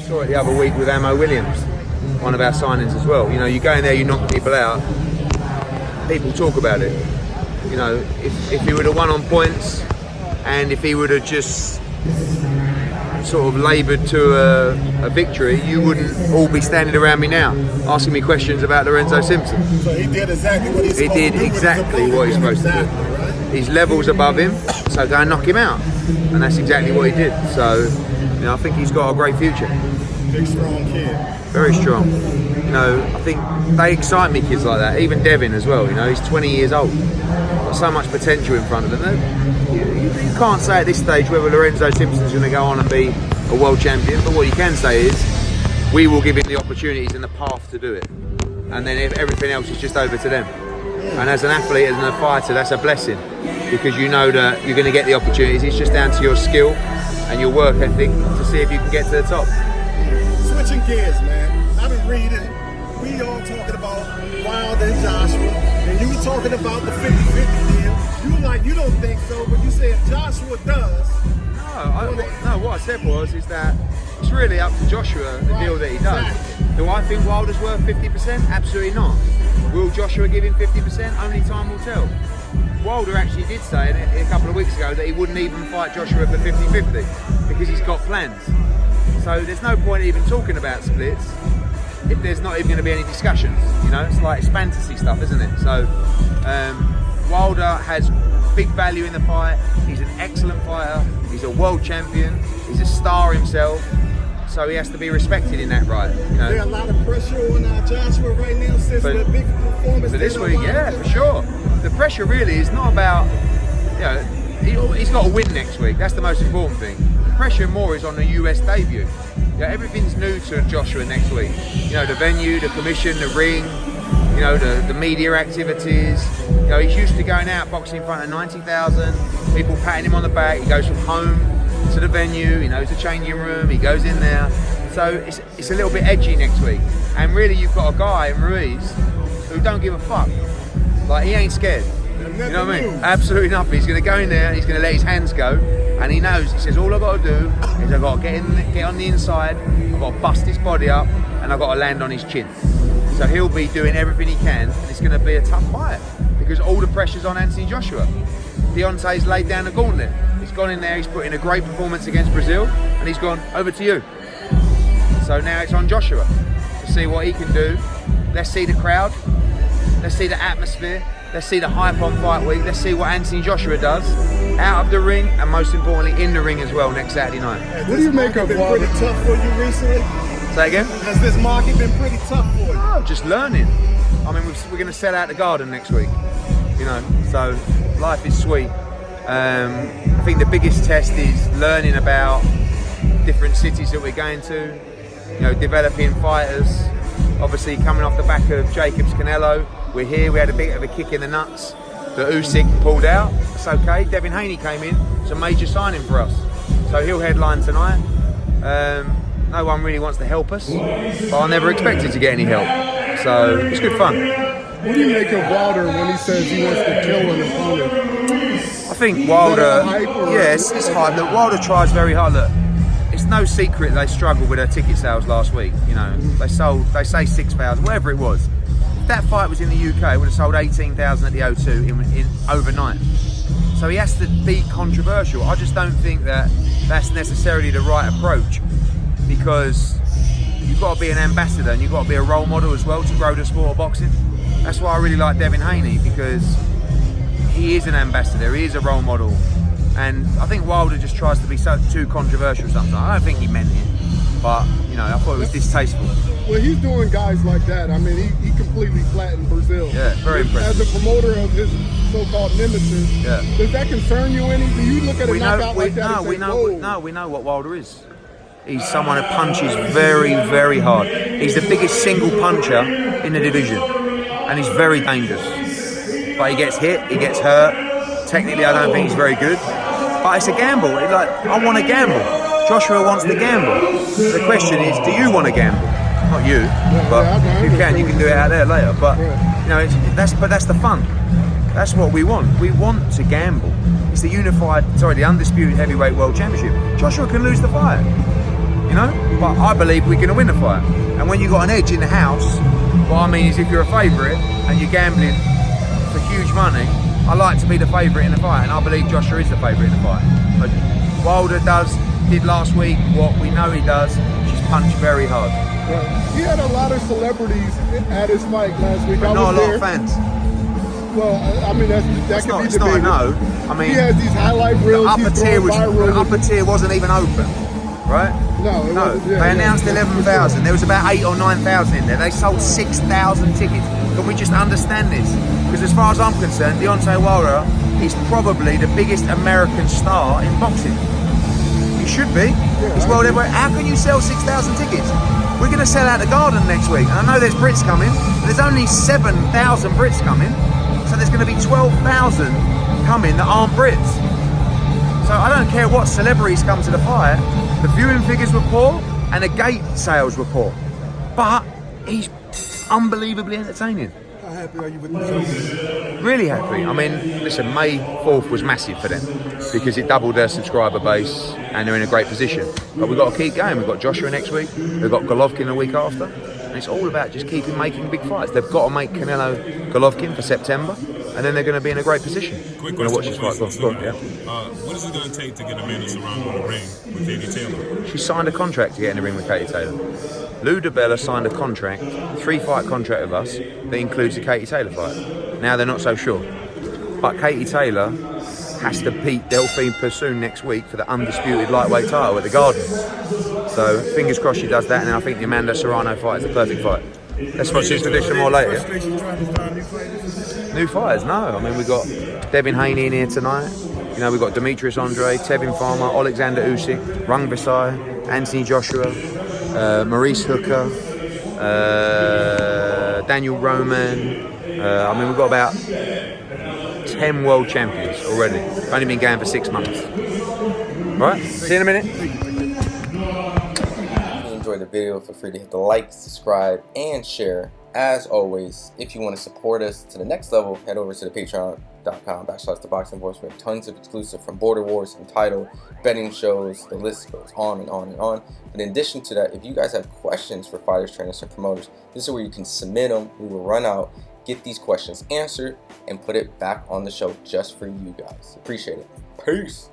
saw it the other week with Ammo Williams, one of our signings as well. You know, you go in there, you knock people out, people talk about it. You know, if he would have won on points, and if he would have just sort of laboured to a victory, you wouldn't all be standing around me now asking me questions about Lorenzo Simpson. So he did exactly what he's supposed to do. He did exactly what he's supposed to do. His level's above him, so go and knock him out. And that's exactly what he did. So, you know, I think he's got a great future. Big, strong kid. Very strong. You know, I think they excite me, kids like that. Even Devin as well, you know, he's 20 years old. Got so much potential in front of him. You can't say at this stage whether Lorenzo Simpson's going to go on and be a world champion, but what you can say is we will give him the opportunities and the path to do it. And then if everything else is just over to them. And as an athlete, as a fighter, that's a blessing, because you know that you're going to get the opportunities. It's just down to your skill and your work ethic to see if you can get to the top. Switching gears, man. I've been reading. We all talking about Wilder and Joshua, and you were talking about the 50-50 deal. You don't think so, but you say if Joshua does. No, what I said is that it's really up to Joshua, the deal that he does. Exactly. Do I think Wilder's worth 50%? Absolutely not. Will Joshua give him 50%? Only time will tell. Wilder actually did say a couple of weeks ago that he wouldn't even fight Joshua for 50-50 because he's got plans. So there's no point even talking about splits if there's not even going to be any discussions. You know, it's like it's fantasy stuff, isn't it? So Wilder has big value in the fight. He's an excellent fighter. He's a world champion. He's a star himself. So he has to be respected in that right. You know? There's a lot of pressure on Joshua right now since the big performance. For this week, yeah, for sure. The pressure really is not about, you know, he's got to win next week. That's the most important thing. The pressure more is on the US debut. You know, everything's new to Joshua next week. You know, the venue, the commission, the ring, you know, the media activities. You know, he's used to going out boxing in front of 90,000, people patting him on the back. He goes from home to the venue, he knows the changing room, he goes in there. So it's a little bit edgy next week. And really you've got a guy in Ruiz who don't give a fuck. Like, he ain't scared. You know what I mean? Absolutely nothing. He's going to go in there, he's going to let his hands go, and he knows, he says, all I've got to do is I've got to get on the inside, I've got to bust his body up, and I've got to land on his chin. So he'll be doing everything he can, and it's going to be a tough fight because all the pressure's on Anthony Joshua. Deontay's laid down the gauntlet. He's gone in there, he's put in a great performance against Brazil, and he's gone, over to you. So now it's on Joshua to see what he can do. Let's see the crowd, let's see the atmosphere, let's see the hype on fight week, let's see what Anthony Joshua does out of the ring, and most importantly in the ring as well next Saturday night. What do you make of Wilder? Pretty tough for you recently? Say again? Has this market been pretty tough for you? No, just learning. I mean, we're going to sell out the Garden next week, you know, so life is sweet. I think the biggest test is learning about different cities that we're going to, you know, developing fighters. Obviously coming off the back of Jacobs Canelo, we're here, we had a bit of a kick in the nuts that Usyk pulled out. It's okay. Devin Haney came in, it's a major signing for us. So he'll headline tonight. No one really wants to help us, but I never expected to get any help. So it's good fun. What do you make of Wilder when he says he wants to kill an opponent? I think Wilder, yes, it's hard. Look, Wilder tries very hard. Look, it's no secret they struggled with their ticket sales last week. You know, they say 6,000, whatever it was. If that fight was in the UK, it would have sold 18,000 at the O2 in overnight. So he has to be controversial. I just don't think that that's necessarily the right approach, because you've got to be an ambassador and you've got to be a role model as well to grow the sport of boxing. That's why I really like Devin Haney, because he is an ambassador, he is a role model. And I think Wilder just tries to be too controversial sometimes. I don't think he meant it, but you know, I thought it was distasteful. Well, he's doing guys like that. I mean, he completely flattened Brazil. Yeah, very impressive. As a promoter of his so-called nemesis, yeah. Does that concern you any? Do you look at a knockout like that and say, we know what Wilder is. He's someone who punches very, very hard. He's the biggest single puncher in the division, and he's very dangerous. But he gets hit, he gets hurt. Technically, I don't think he's very good. But it's a gamble. It's like, I want to gamble. Joshua wants to gamble. The question is, do you want to gamble? Not you, but you can do it out there later. But you know, that's the fun. That's what we want. We want to gamble. It's the undisputed heavyweight world championship. Joshua can lose the fight. you know. But I believe we're going to win the fight. And when you got an edge in the house, what I mean is if you're a favourite and you're gambling for huge money, I like to be the favourite in the fight, and I believe Joshua is the favourite in the fight. But Wilder did last week what we know he does, which is punch very hard. Right. He had a lot of celebrities at his fight last week. But not a lot of fans. Well, I mean, that could be It's not, no. I mean, he has these highlight reels. The upper tier wasn't even open, right? No, They announced 11,000. There was about 8,000 or 9,000 in there. They sold 6,000 tickets. Can we just understand this? Because as far as I'm concerned, Deontay Wilder is probably the biggest American star in boxing. He should be. He's world heavyweight. How can you sell 6,000 tickets? We're going to sell out the Garden next week. And I know there's Brits coming. But there's only 7,000 Brits coming. So there's going to be 12,000 coming that aren't Brits. So I don't care what celebrities come to the fight. The viewing figures were poor and the gate sales were poor. But he's unbelievably entertaining. How happy are you with the results? Really happy. I mean, listen, May 4th was massive for them because it doubled their subscriber base and they're in a great position. But we've got to keep going. We've got Joshua next week. We've got Golovkin the week after. And it's all about just keeping making big fights. They've got to make Canelo Golovkin for September, and then they're going to be in a great position. Quick We're going to question. watch this fight. Go on, yeah. What is it going to take to get Amanda Serrano in the ring with Katie Taylor? She signed a contract to get in the ring with Katie Taylor. Lou DiBella signed a contract, 3-fight contract with us, that includes the Katie Taylor fight. Now they're not so sure. But Katie Taylor has to beat Delphine Pursoon next week for the undisputed lightweight title at the Garden. So fingers crossed she does that, and then I think the Amanda Serrano fight is the perfect fight. Let's watch this edition more later. New fighters? No. I mean, we've got Devin Haney in here tonight. You know, we've got Demetrius Andre, Tevin Farmer, Alexander Usyk, Rung Visai, Anthony Joshua, Maurice Hooker, Daniel Roman. I mean, we've got about 10 world champions already. Only been going for 6 months. Right, see you in a minute. If you enjoyed the video, feel free to hit the like, subscribe, and share. As always, if you want to support us to the next level, head over to the patreon.com/ThaBoxingVoice. We have tons of exclusive from Border Wars, from title, betting shows, the list goes on and on and on. But in addition to that, if you guys have questions for fighters, trainers, and promoters, this is where you can submit them. We will run out, get these questions answered, and put it back on the show just for you guys. Appreciate it. Peace.